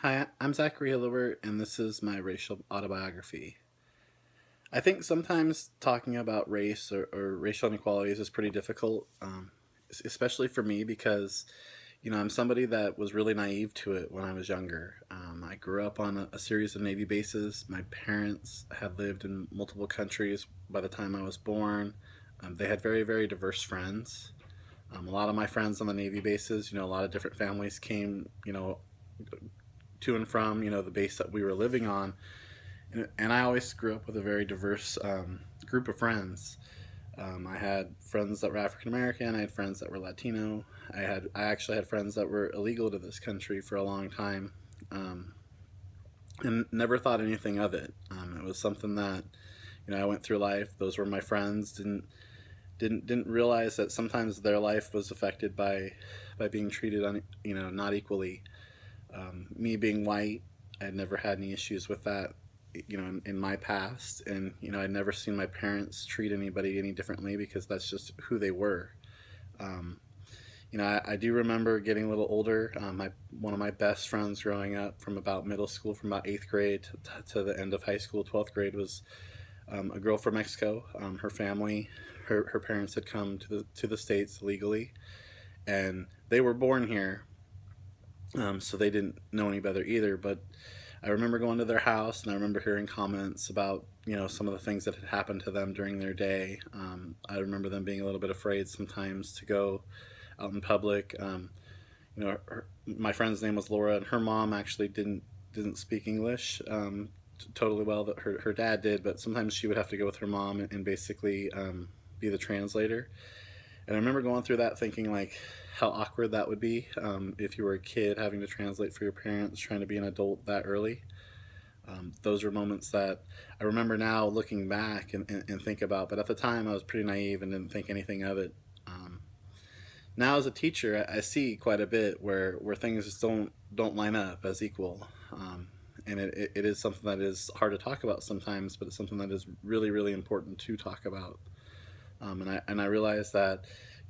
Hi, I'm Zachary Hillibert, and this is my racial autobiography. I think sometimes talking about race or racial inequalities is pretty difficult, especially for me because, I'm somebody that was really naive to it when I was younger. I grew up on a series of Navy bases. My parents had lived in multiple countries by the time I was born. They had very, very diverse friends. A lot of my friends on the Navy bases, a lot of different families came, to and from, the base that we were living on. And I always grew up with a very diverse group of friends. I had friends that were African American. I had friends that were Latino. I actually had friends that were illegal to this country for a long time, um, and never thought anything of it. It was something that I went through life. Those were my friends. Didn't realize that sometimes their life was affected by being treated not equally. Me being white, I had never had any issues with that, in my past, and I'd never seen my parents treat anybody any differently because that's just who they were. Um, I do remember getting a little older. My One of my best friends growing up from about middle school, from about eighth grade to the end of high school, 12th grade, was a girl from Mexico. Her family, her parents had come to the states legally, and they were born here, so they didn't know any better either. But I remember going to their house, and I remember hearing comments about some of the things that had happened to them during their day. I remember them being a little bit afraid sometimes to go out in public. My friend's name was Laura, and her mom actually didn't speak English totally well. That her dad did, but sometimes she would have to go with her mom and basically be the translator. And I remember going through that thinking like how awkward that would be if you were a kid having to translate for your parents, trying to be an adult that early. Those are moments that I remember now looking back and think about. But at the time, I was pretty naive and didn't think anything of it. Now, as a teacher, I see quite a bit where things just don't line up as equal. And it is something that is hard to talk about sometimes, but it's something that is really, really important to talk about. And I realized that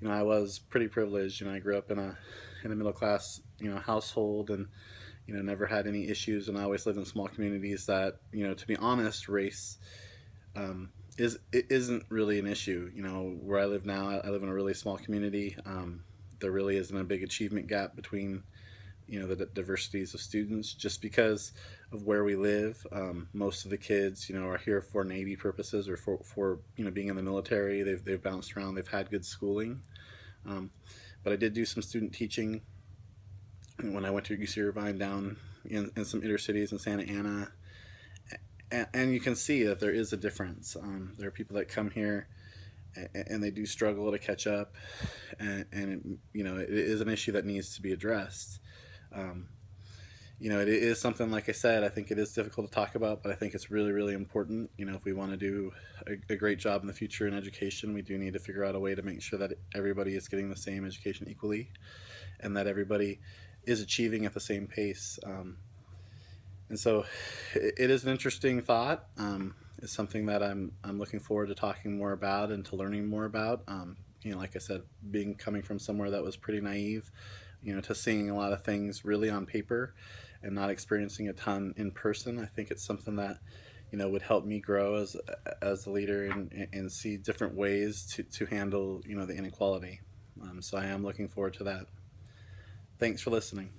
I was pretty privileged. I grew up in a middle class household, and never had any issues, and I always lived in small communities that to be honest, race it isn't really an issue. Where I live now, I live in a really small community. There really isn't a big achievement gap between the diversities of students just because of where we live. Most of the kids are here for Navy purposes or for being in the military. They've bounced around, they've had good schooling. um, but I did do some student teaching when I went to UC Irvine down in some inner cities in Santa Ana. And you can see that there is a difference. There are people that come here and they do struggle to catch up, and it is an issue that needs to be addressed. Um, it is something, like I said, I think it is difficult to talk about, but I think it's really, really important. If we want to do a great job in the future in education, we do need to figure out a way to make sure that everybody is getting the same education equally and that everybody is achieving at the same pace. And so it is an interesting thought. It's something that I'm looking forward to talking more about and to learning more about. Like I said, being coming from somewhere that was pretty naive, to seeing a lot of things really on paper and not experiencing a ton in person. I think it's something that would help me grow as a leader and see different ways to handle the inequality. So I am looking forward to that. Thanks for listening.